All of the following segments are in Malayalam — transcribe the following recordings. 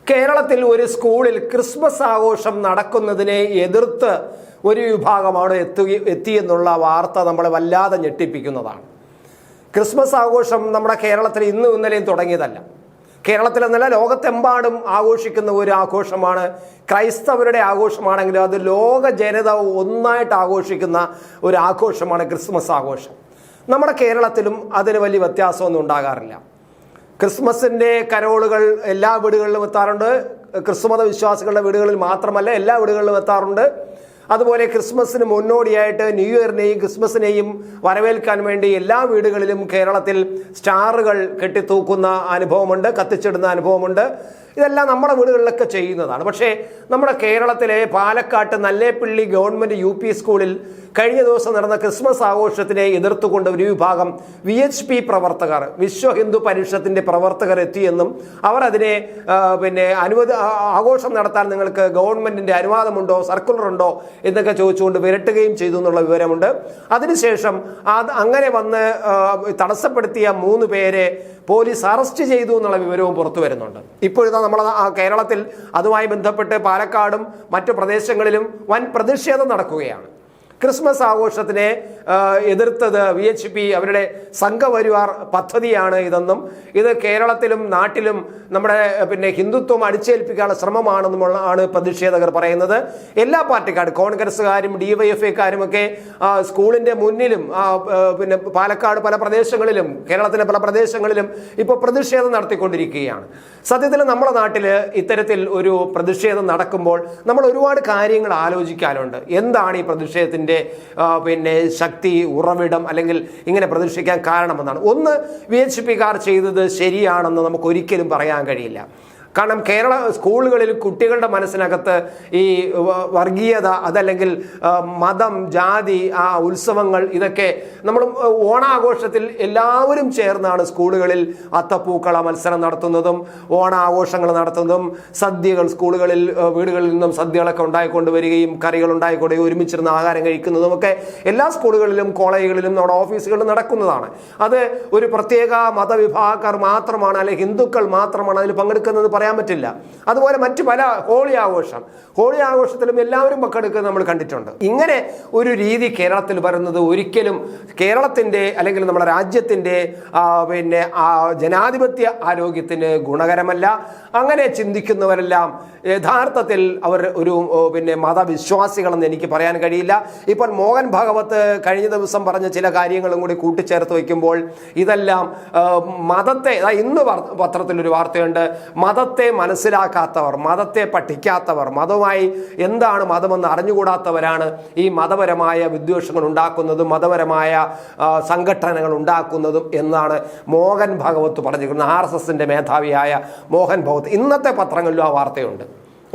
കേരളത്തിൽ ഒരു സ്കൂളിൽ ക്രിസ്മസ് ആഘോഷം നടക്കുന്നതിനെ എതിർത്ത് ഒരു വിഭാഗമാണ് എത്തിയെന്നുള്ള വാർത്ത നമ്മളെ വല്ലാതെ ഞെട്ടിപ്പിക്കുന്നതാണ്. ക്രിസ്മസ് ആഘോഷം നമ്മുടെ കേരളത്തിൽ ഇന്നും ഇന്നലെയും തുടങ്ങിയതല്ല. കേരളത്തിലെന്നല്ല, ലോകത്തെമ്പാടും ആഘോഷിക്കുന്ന ഒരു ആഘോഷമാണ്. ക്രൈസ്തവരുടെ ആഘോഷമാണെങ്കിലും അത് ലോക ജനത ഒന്നായിട്ട് ആഘോഷിക്കുന്ന ഒരു ആഘോഷമാണ് ക്രിസ്മസ് ആഘോഷം. നമ്മുടെ കേരളത്തിലും അതിന് വലിയ വ്യത്യാസമൊന്നും ഉണ്ടാകാറില്ല. ക്രിസ്മസിൻ്റെ കരോളുകൾ എല്ലാ വീടുകളിലും എത്താറുണ്ട്. ക്രിസ്തുമത വിശ്വാസികളുടെ വീടുകളിൽ മാത്രമല്ല, എല്ലാ വീടുകളിലും എത്താറുണ്ട്. അതുപോലെ ക്രിസ്മസിന് മുന്നോടിയായിട്ട് ന്യൂ ഇയറിനെയും ക്രിസ്മസിനെയും വരവേൽക്കാൻ വേണ്ടി എല്ലാ വീടുകളിലും കേരളത്തിൽ സ്റ്റാറുകൾ കെട്ടിത്തൂക്കുന്ന അനുഭവമുണ്ട്, കത്തിച്ചിടുന്ന അനുഭവമുണ്ട്. ഇതെല്ലാം നമ്മുടെ വീടുകളിലൊക്കെ ചെയ്യുന്നതാണ്. പക്ഷേ നമ്മുടെ കേരളത്തിലെ പാലക്കാട്ട് നല്ലേപ്പള്ളി ഗവൺമെൻറ് UP സ്കൂളിൽ കഴിഞ്ഞ ദിവസം നടന്ന ക്രിസ്മസ് ആഘോഷത്തിനെ എതിർത്തുകൊണ്ട് ഒരു വിഭാഗം VHP പ്രവർത്തകർ, വിശ്വ ഹിന്ദു പരിഷത്തിൻ്റെ പ്രവർത്തകർ എത്തിയെന്നും അവർ അതിനെ ആഘോഷം നടത്താൻ നിങ്ങൾക്ക് ഗവൺമെൻറ്റിൻ്റെ അനുവാദമുണ്ടോ, സർക്കുലർ ഉണ്ടോ എന്നൊക്കെ ചോദിച്ചുകൊണ്ട് വിരട്ടുകയും ചെയ്തു എന്നുള്ള വിവരമുണ്ട്. അതിനുശേഷം അങ്ങനെ വന്ന് തടസ്സപ്പെടുത്തിയ 3 പേരെ പോലീസ് അറസ്റ്റ് ചെയ്തു എന്നുള്ള വിവരവും പുറത്തു വരുന്നുണ്ട്. ഇപ്പോഴത്തെ നമ്മളെ കേരളത്തിൽ അതുമായി ബന്ധപ്പെട്ട് പാലക്കാടും മറ്റു പ്രദേശങ്ങളിലും വൻ പ്രതിഷേധം നടക്കുകയാണ്. ക്രിസ്മസ് ആഘോഷത്തിനെ എതിർത്തത് VHP അവരുടെ സംഘപരിവാർ പദ്ധതിയാണ് ഇതെന്നും ഇത് കേരളത്തിലും നാട്ടിലും നമ്മുടെ ഹിന്ദുത്വം അടിച്ചേൽപ്പിക്കാനുള്ള ശ്രമമാണെന്നുമാണ് പ്രതിഷേധകർ പറയുന്നത്. എല്ലാ പാർട്ടിക്കാരും, കോൺഗ്രസ്സുകാരും DYFIക്കാരും ഒക്കെ സ്കൂളിൻ്റെ മുന്നിലും പാലക്കാട് പല പ്രദേശങ്ങളിലും കേരളത്തിലെ പല പ്രദേശങ്ങളിലും ഇപ്പോൾ പ്രതിഷേധം നടത്തിക്കൊണ്ടിരിക്കുകയാണ്. സത്യത്തിൽ നമ്മുടെ നാട്ടിൽ ഇത്തരത്തിൽ ഒരു പ്രതിഷേധം നടക്കുമ്പോൾ നമ്മൾ ഒരുപാട് കാര്യങ്ങൾ ആലോചിക്കാനുണ്ട്. എന്താണ് ഈ പ്രതിഷേധത്തിൻ്റെ ശക്തി, ഉറവിടം, അല്ലെങ്കിൽ ഇങ്ങനെ പ്രതിഷ്ഠിക്കാൻ കാരണമെന്നാണ്. ഒന്ന്, VHPക്കാർ ചെയ്തത് ശരിയാണെന്ന് നമുക്ക് ഒരിക്കലും പറയാൻ കഴിയില്ല. കാരണം കേരള സ്കൂളുകളിൽ കുട്ടികളുടെ മനസ്സിനകത്ത് ഈ വർഗീയത, അതല്ലെങ്കിൽ മതം, ജാതി, ഉത്സവങ്ങൾ, ഇതൊക്കെ നമ്മൾ ഓണാഘോഷത്തിൽ എല്ലാവരും ചേർന്നാണ് സ്കൂളുകളിൽ അത്തപ്പൂക്കള മത്സരം നടത്തുന്നതും ഓണാഘോഷങ്ങൾ നടത്തുന്നതും സദ്യകൾ സ്കൂളുകളിൽ വീടുകളിൽ നിന്നും സദ്യകളൊക്കെ ഉണ്ടായിക്കൊണ്ടുവരികയും കറികൾ ഉണ്ടായിക്കൊണ്ടുവരികയും ഒരുമിച്ചിരുന്ന് ആഹാരം കഴിക്കുന്നതും ഒക്കെ എല്ലാ സ്കൂളുകളിലും കോളേജുകളിലും നമ്മുടെ ഓഫീസുകളിലും നടക്കുന്നതാണ്. അത് ഒരു പ്രത്യേക മതവിഭാഗക്കാർ മാത്രമാണ്, അല്ലെങ്കിൽ ഹിന്ദുക്കൾ മാത്രമാണ് അതിൽ പങ്കെടുക്കുന്നത് പറയാൻ പറ്റില്ല. അതുപോലെ മറ്റു പല ഹോളി ആഘോഷത്തിലും എല്ലാവരും പങ്കെടുക്കുന്നത് നമ്മൾ കണ്ടിട്ടുണ്ട്. ഇങ്ങനെ ഒരു രീതി കേരളത്തിൽ വരുന്നത് ഒരിക്കലും കേരളത്തിൻ്റെ അല്ലെങ്കിൽ നമ്മുടെ രാജ്യത്തിൻ്റെ ജനാധിപത്യ ആരോഗ്യത്തിന് ഗുണകരമല്ല. അങ്ങനെ ചിന്തിക്കുന്നവരെല്ലാം യഥാർത്ഥത്തിൽ അവർ ഒരു മതവിശ്വാസികളെന്ന് എനിക്ക് പറയാൻ കഴിയില്ല. ഇപ്പോൾ മോഹൻ ഭാഗവത് കഴിഞ്ഞ ദിവസം പറഞ്ഞ ചില കാര്യങ്ങളും കൂടി കൂട്ടിച്ചേർത്ത് വയ്ക്കുമ്പോൾ ഇതെല്ലാം മതത്തെ, ഇന്ന് പത്രത്തിലൊരു വാർത്തയുണ്ട്, മതത്തെ മനസ്സിലാക്കാത്തവർ, മതത്തെ പഠിക്കാത്തവർ, മതവുമായി എന്താണ് മതമെന്ന് അറിഞ്ഞുകൂടാത്തവരാണ് ഈ മതപരമായ വിദ്വേഷങ്ങൾ ഉണ്ടാക്കുന്നതും മതപരമായ സംഘടനകൾ ഉണ്ടാക്കുന്നതും എന്നാണ് മോഹൻ ഭാഗവത് പറഞ്ഞിരിക്കുന്നത്. RSSന്റെ മേധാവിയായ മോഹൻ ഭാഗവത്. ഇന്നത്തെ പത്രങ്ങളിലും ആ വാർത്തയുണ്ട്.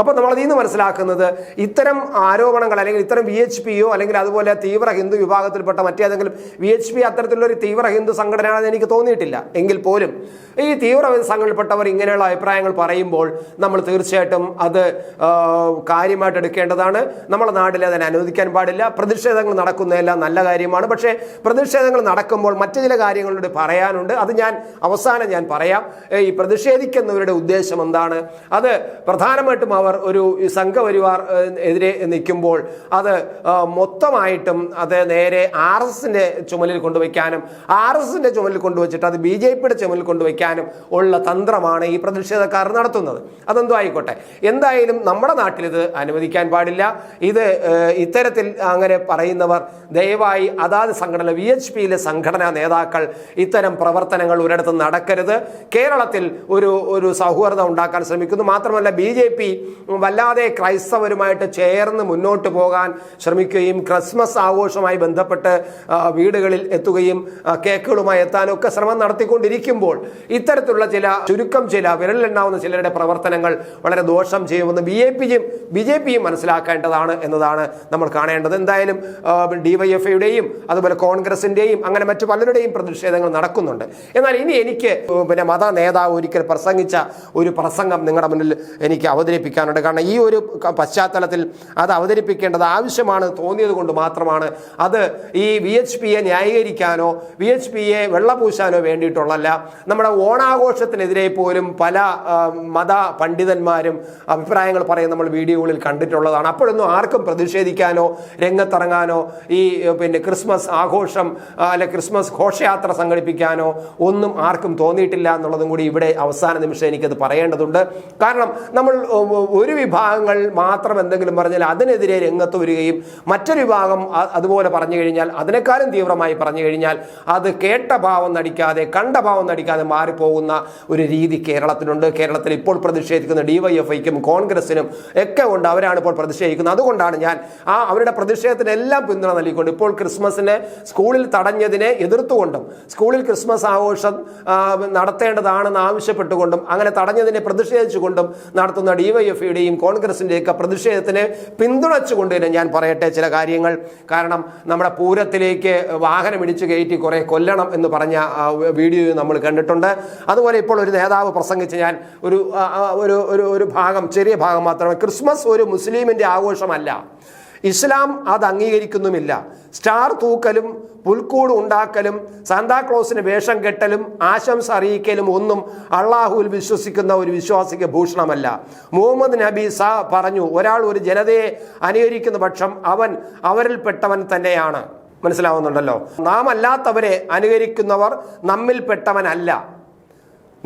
അപ്പോൾ നമ്മളതിൽ നിന്ന് മനസ്സിലാക്കുന്നത് ഇത്തരം ആരോപണങ്ങൾ, അല്ലെങ്കിൽ ഇത്തരം VHPയോ അല്ലെങ്കിൽ അതുപോലെ തീവ്ര ഹിന്ദു വിഭാഗത്തിൽപ്പെട്ട മറ്റേതെങ്കിലും VHP അത്തരത്തിലുള്ളൊരു തീവ്ര ഹിന്ദു സംഘടനയാണെന്ന് എനിക്ക് തോന്നിയിട്ടില്ല. എങ്കിൽ പോലും ഈ തീവ്ര സംഘടനയിൽപ്പെട്ടവർ ഇങ്ങനെയുള്ള അഭിപ്രായങ്ങൾ പറയുമ്പോൾ നമ്മൾ തീർച്ചയായിട്ടും അത് കാര്യമായിട്ട് എടുക്കേണ്ടതാണ്. നമ്മുടെ നാട്ടിൽ അതിനെ അനുവദിക്കാൻ പാടില്ല. പ്രതിഷേധങ്ങൾ നടക്കുന്നതെല്ലാം നല്ല കാര്യമാണ്. പക്ഷേ പ്രതിഷേധങ്ങൾ നടക്കുമ്പോൾ മറ്റു ചില കാര്യങ്ങളോട് പറയാനുണ്ട്. അത് അവസാനം ഞാൻ പറയാം. ഈ പ്രതിഷേധിക്കുന്നവരുടെ ഉദ്ദേശം എന്താണ്? അത് പ്രധാനമായിട്ടും അവർ ഒരു സംഘപരിവാർ എതിരെ നിൽക്കുമ്പോൾ അത് മൊത്തമായിട്ടും അത് നേരെ RSSന്റെ ചുമലിൽ കൊണ്ടുവയ്ക്കാനും RSSന്റെ ചുമലിൽ കൊണ്ടുവച്ചിട്ട് അത് BJPയുടെ ചുമലിൽ കൊണ്ടുവയ്ക്കാനും ഉള്ള തന്ത്രമാണ് ഈ പ്രതിഷേധക്കാർ നടത്തുന്നത്. അതെന്തോ ആയിക്കോട്ടെ. എന്തായാലും നമ്മുടെ നാട്ടിൽ ഇത് അനുവദിക്കാൻ പാടില്ല. ഇത് ഇത്തരത്തിൽ അങ്ങനെ പറയുന്നവർ ദയവായി അതാത് സംഘടന, VHPയിലെ സംഘടനാ നേതാക്കൾ ഇത്തരം പ്രവർത്തനങ്ങൾ ഒരിടത്തും നടക്കരുത്. കേരളത്തിൽ ഒരു സൗഹാർദ്ദം ഉണ്ടാക്കാൻ ശ്രമിക്കുന്നു. മാത്രമല്ല BJP വല്ലാതെ ക്രൈസ്തവരുമായിട്ട് ചേർന്ന് മുന്നോട്ട് പോകാൻ ശ്രമിക്കുകയും ക്രിസ്മസ് ആഘോഷവുമായി ബന്ധപ്പെട്ട് വീടുകളിൽ എത്തുകയും കേക്കുകളുമായി എത്താനൊക്കെ ശ്രമം നടത്തിക്കൊണ്ടിരിക്കുമ്പോൾ ഇത്തരത്തിലുള്ള ചില വിരലിലെണ്ണാവുന്ന ചിലരുടെ പ്രവർത്തനങ്ങൾ വളരെ ദോഷം ചെയ്യുമെന്ന് BJPയും മനസ്സിലാക്കേണ്ടതാണ് എന്നതാണ് നമ്മൾ കാണേണ്ടത്. എന്തായാലും DYFIയുടെയും അതുപോലെ കോൺഗ്രസിൻ്റെയും അങ്ങനെ മറ്റു പലരുടെയും പ്രതിഷേധങ്ങൾ നടക്കുന്നുണ്ട്. എന്നാൽ ഇനി എനിക്ക് മത നേതാവ് ഒരിക്കൽ പ്രസംഗിച്ച ഒരു പ്രസംഗം നിങ്ങളുടെ മുന്നിൽ എനിക്ക് അവതരിപ്പിക്കാൻ അവതരിപ്പിക്കാനുണ്ട്. കാരണം ഈ ഒരു പശ്ചാത്തലത്തിൽ അത് അവതരിപ്പിക്കേണ്ടത് ആവശ്യമാണ് തോന്നിയത് കൊണ്ട് മാത്രമാണ്. അത് ഈ VHPയെ ന്യായീകരിക്കാനോ VHPയെ വെള്ളപൂശാനോ വേണ്ടിയിട്ടുള്ളതല്ല. നമ്മുടെ ഓണാഘോഷത്തിനെതിരെ പോലും പല മത പണ്ഡിതന്മാരും അഭിപ്രായങ്ങൾ പറയും നമ്മൾ വീഡിയോകളിൽ കണ്ടിട്ടുള്ളതാണ്. അപ്പോഴൊന്നും ആർക്കും പ്രതിഷേധിക്കാനോ രംഗത്തിറങ്ങാനോ ഈ ക്രിസ്മസ് ആഘോഷം അല്ലെ ക്രിസ്മസ് ഘോഷയാത്ര സംഘടിപ്പിക്കാനോ ഒന്നും ആർക്കും തോന്നിയിട്ടില്ല എന്നുള്ളതും കൂടി ഇവിടെ അവസാന നിമിഷം എനിക്കത് പറയേണ്ടതുണ്ട്. കാരണം നമ്മൾ ഒരു വിഭാഗങ്ങൾ മാത്രം എന്തെങ്കിലും പറഞ്ഞാൽ അതിനെതിരെ രംഗത്ത് വരികയും മറ്റൊരു വിഭാഗം അതുപോലെ പറഞ്ഞു കഴിഞ്ഞാൽ അതിനേക്കാളും തീവ്രമായി പറഞ്ഞു കഴിഞ്ഞാൽ അത് കേട്ട ഭാവം നടിക്കാതെ കണ്ട ഭാവം നടിക്കാതെ മാറിപ്പോകുന്ന ഒരു രീതി കേരളത്തിലുണ്ട്. കേരളത്തിൽ ഇപ്പോൾ പ്രതിഷേധിക്കുന്ന DYFIക്കും കോൺഗ്രസിനും ഒക്കെ ഉണ്ട്. അവരാണ് ഇപ്പോൾ പ്രതിഷേധിക്കുന്നത്. അതുകൊണ്ടാണ് ഞാൻ അവരുടെ പ്രതിഷേധത്തിനെല്ലാം പിന്തുണ നൽകിക്കൊണ്ട് ഇപ്പോൾ ക്രിസ്മസിനെ സ്കൂളിൽ തടഞ്ഞതിനെ എതിർത്തുകൊണ്ടും സ്കൂളിൽ ക്രിസ്മസ് ആഘോഷം നടത്തേണ്ടതാണെന്ന് ആവശ്യപ്പെട്ടുകൊണ്ടും അങ്ങനെ തടഞ്ഞതിനെ പ്രതിഷേധിച്ചുകൊണ്ടും നടത്തുന്ന DYFIയുടെയും കോൺഗ്രസിൻ്റെയൊക്കെ പ്രതിഷേധത്തിന് പിന്തുണച്ചുകൊണ്ട് തന്നെ ഞാൻ പറയട്ടെ ചില കാര്യങ്ങൾ. കാരണം നമ്മുടെ പൂരത്തിലേക്ക് വാഹനം ഇടിച്ചു കയറ്റി കുറെ കൊല്ലണം എന്ന് പറഞ്ഞ വീഡിയോ നമ്മൾ കണ്ടിട്ടുണ്ട്. അതുപോലെ ഇപ്പോൾ ഒരു നേതാവ് പ്രസംഗിച്ച് ഞാൻ ഒരു ഭാഗം, ചെറിയ ഭാഗം മാത്രമേ, ക്രിസ്മസ് ഒരു മുസ്ലിമിൻ്റെ ആഘോഷമല്ല, ഇസ്ലാം അത് അംഗീകരിക്കുന്നുമില്ല. സ്റ്റാർ തൂക്കലും പുൽക്കൂട് ഉണ്ടാക്കലും സാന്താക്ലോസിന് വേഷം കെട്ടലും ആശംസ അറിയിക്കലും ഒന്നും അള്ളാഹുവിൽ വിശ്വസിക്കുന്ന ഒരു വിശ്വാസിക്ക് ഭൂഷണമല്ല. മുഹമ്മദ് നബി പറഞ്ഞു, ഒരാൾ ഒരു ജനതയെ അനുകരിക്കുന്ന പക്ഷം അവൻ അവരിൽപ്പെട്ടവൻ തന്നെയാണ്. മനസ്സിലാവുന്നുണ്ടല്ലോ? നാം അല്ലാത്തവരെ അനുകരിക്കുന്നവർ നമ്മിൽപ്പെട്ടവനല്ല.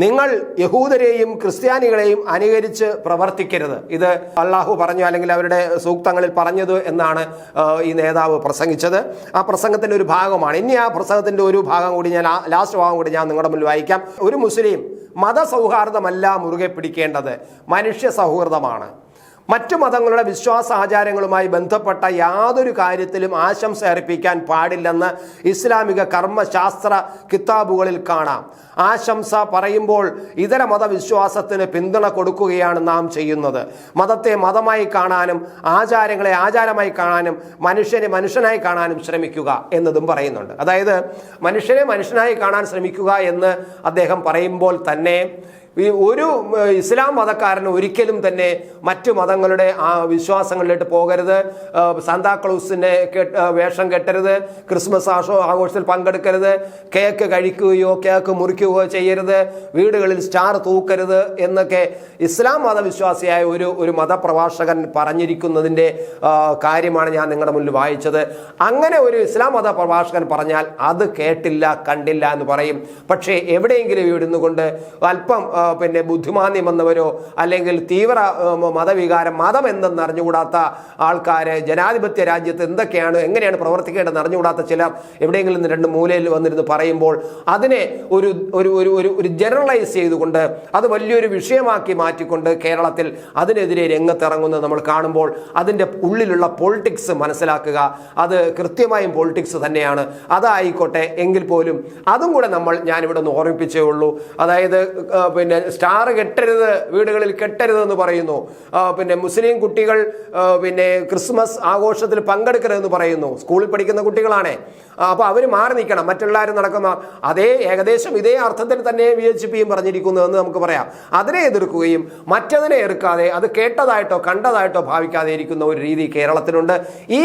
നിങ്ങൾ യഹൂദരെയും ക്രിസ്ത്യാനികളെയും അനുകരിച്ച് പ്രവർത്തിക്കരുത്. ഇത് അള്ളാഹു പറഞ്ഞു, അല്ലെങ്കിൽ അവരുടെ സൂക്തങ്ങളിൽ പറഞ്ഞത് എന്നാണ് ഈ നേതാവ് പ്രസംഗിച്ചത്. ആ പ്രസംഗത്തിൻ്റെ ഒരു ഭാഗമാണ്. ഇനി ആ പ്രസംഗത്തിൻ്റെ ഒരു ഭാഗം കൂടി ഞാൻ, ലാസ്റ്റ് ഭാഗം കൂടി ഞാൻ നിങ്ങളുടെ മുന്നിൽ വായിക്കാം. ഒരു മുസ്ലിം മതസൗഹാർദ്ദമല്ല മുറുകെ പിടിക്കേണ്ടത്, മനുഷ്യ സൗഹൃദമാണ്. മറ്റു മതങ്ങളുടെ വിശ്വാസാചാരങ്ങളുമായി ബന്ധപ്പെട്ട യാതൊരു കാര്യത്തിലും ആശംസ അർപ്പിക്കാൻ പാടില്ലെന്ന് ഇസ്ലാമിക കർമ്മശാസ്ത്ര കിതാബുകളിൽ കാണാം. ആശംസ പറയുമ്പോൾ ഇതര മതവിശ്വാസത്തിന് പിന്തുണ കൊടുക്കുകയാണ് നാം ചെയ്യുന്നത്. മതത്തെ മതമായി കാണാനും ആചാരങ്ങളെ ആചാരമായി കാണാനും മനുഷ്യനെ മനുഷ്യനായി കാണാനും ശ്രമിക്കുക എന്നതും പറയുന്നുണ്ട്. അതായത് മനുഷ്യനെ മനുഷ്യനായി കാണാൻ ശ്രമിക്കുക എന്ന് അദ്ദേഹം പറയുമ്പോൾ തന്നെ ഒരു ഇസ്ലാം മതക്കാരന് ഒരിക്കലും തന്നെ മറ്റു മതങ്ങളുടെ വിശ്വാസങ്ങളിലേക്ക് പോകരുത്, സാന്താക്ലൂസിനെ വേഷം കെട്ടരുത്, ക്രിസ്മസ് ആഘോഷത്തിൽ പങ്കെടുക്കരുത്, കേക്ക് കഴിക്കുകയോ കേക്ക് മുറിക്കുകയോ ചെയ്യരുത്, വീടുകളിൽ സ്റ്റാർ തൂക്കരുത് എന്നൊക്കെ ഇസ്ലാം മതവിശ്വാസിയായ ഒരു മതപ്രഭാഷകൻ പറഞ്ഞിരിക്കുന്നതിൻ്റെ കാര്യമാണ് ഞാൻ നിങ്ങളുടെ മുന്നിൽ വായിച്ചത്. അങ്ങനെ ഒരു ഇസ്ലാം മത പ്രഭാഷകൻ പറഞ്ഞാൽ അത് കേട്ടില്ല കണ്ടില്ല എന്ന് പറയും. പക്ഷേ എവിടെയെങ്കിലും ഇവിടുന്ന് കൊണ്ട് അല്പം ബുദ്ധിമാന്യം വന്നവരോ അല്ലെങ്കിൽ തീവ്ര മതവികാരം, മതം എന്തെന്ന് അറിഞ്ഞുകൂടാത്ത ആൾക്കാർ, ജനാധിപത്യ രാജ്യത്ത് എങ്ങനെയാണ് പ്രവർത്തിക്കേണ്ടതെന്ന് അറിഞ്ഞുകൂടാത്ത ചിലർ എവിടെയെങ്കിലും രണ്ട് മൂലയിൽ വന്നിരുന്ന് പറയുമ്പോൾ അതിനെ ഒരു ജനറലൈസ് ചെയ്തുകൊണ്ട് അത് വലിയൊരു വിഷയമാക്കി മാറ്റിക്കൊണ്ട് കേരളത്തിൽ അതിനെതിരെ രംഗത്തിറങ്ങുന്നത് നമ്മൾ കാണുമ്പോൾ അതിൻ്റെ ഉള്ളിലുള്ള പൊളിറ്റിക്സ് മനസ്സിലാക്കുക. അത് കൃത്യമായും പൊളിറ്റിക്സ് തന്നെയാണ്. അതായിക്കോട്ടെ എങ്കിൽ പോലും അതും കൂടെ ഞാനിവിടെ ഒന്ന് ഓർമ്മിപ്പിച്ചേ ഉള്ളൂ. അതായത് സ്റ്റാർ കെട്ടരുത്, വീടുകളിൽ കെട്ടരുതെന്ന് പറയുന്നു. മുസ്ലിം കുട്ടികൾ ക്രിസ്മസ് ആഘോഷത്തിൽ പങ്കെടുക്കരുതെന്ന് പറയുന്നു. സ്കൂളിൽ പഠിക്കുന്ന കുട്ടികളാണ്. അപ്പോൾ അവർ മാറി നിൽക്കണം, മറ്റുള്ളവരും നടക്കുന്ന ഏകദേശം ഇതേ അർത്ഥത്തിൽ തന്നെ VHPയും പറഞ്ഞിരിക്കുന്നു എന്ന് നമുക്ക് പറയാം. അതിനെ എതിർക്കുകയും മറ്റതിനെ എതിർക്കാതെ അത് കേട്ടതായിട്ടോ കണ്ടതായിട്ടോ ഭാവിക്കാതെ ഇരിക്കുന്ന ഒരു രീതി കേരളത്തിലുണ്ട്. ഈ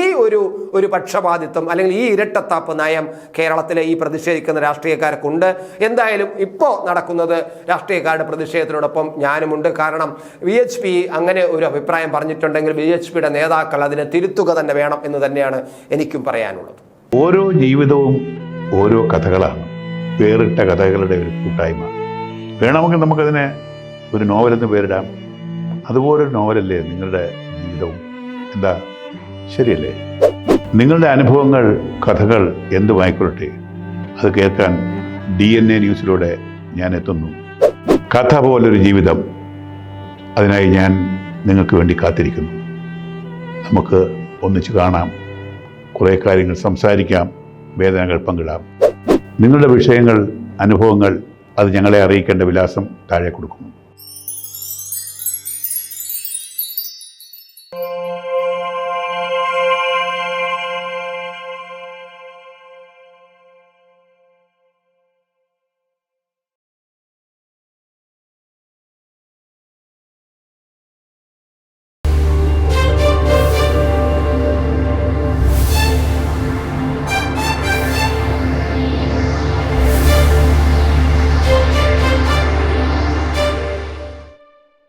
ഒരു പക്ഷപാതിത്വം അല്ലെങ്കിൽ ഈ ഇരട്ടത്താപ്പ് നയം കേരളത്തിലെ ഈ പ്രതിഷേധിക്കുന്ന രാഷ്ട്രീയക്കാർക്കുണ്ട്. എന്തായാലും ഇപ്പോൾ നടക്കുന്നത് രാഷ്ട്രീയക്കാരുടെ പ്രതിഷേധത്തിനോടൊപ്പം ഞാനുമുണ്ട്. കാരണം VHP അങ്ങനെ ഒരു അഭിപ്രായം പറഞ്ഞിട്ടുണ്ടെങ്കിൽ VHPയുടെ നേതാക്കൾ അതിനെ തിരുത്തുക തന്നെ വേണം എന്ന് തന്നെയാണ് എനിക്കും പറയാനുള്ളത്. ഓരോ ജീവിതവും ഓരോ കഥകളാണ്, വേറിട്ട കഥകളുടെ ഒരു കൂട്ടായ്മ. വേണമെങ്കിൽ നമുക്കതിനെ ഒരു നോവലെന്ന് പേരിടാം. അതുപോലൊരു നോവലല്ലേ നിങ്ങളുടെ ജീവിതവും? എന്താ, ശരിയല്ലേ? നിങ്ങളുടെ അനുഭവങ്ങൾ, കഥകൾ എന്തുമായിക്കൊള്ളട്ടെ, അത് കേൾക്കാൻ DNA ന്യൂസിലൂടെ ഞാൻ എത്തുന്നു. കഥ പോലൊരു ജീവിതം, അതിനായി ഞാൻ നിങ്ങൾക്ക് വേണ്ടി കാത്തിരിക്കുന്നു. നമുക്ക് ഒന്നിച്ച് കാണാം, കുറേ കാര്യങ്ങൾ സംസാരിക്കാം, വേദനകൾ പങ്കിടാം. നിങ്ങളുടെ വിഷയങ്ങൾ, അനുഭവങ്ങൾ അത് ഞങ്ങളെ അറിയിക്കേണ്ട വിലാസം താഴെ കൊടുക്കുന്നു.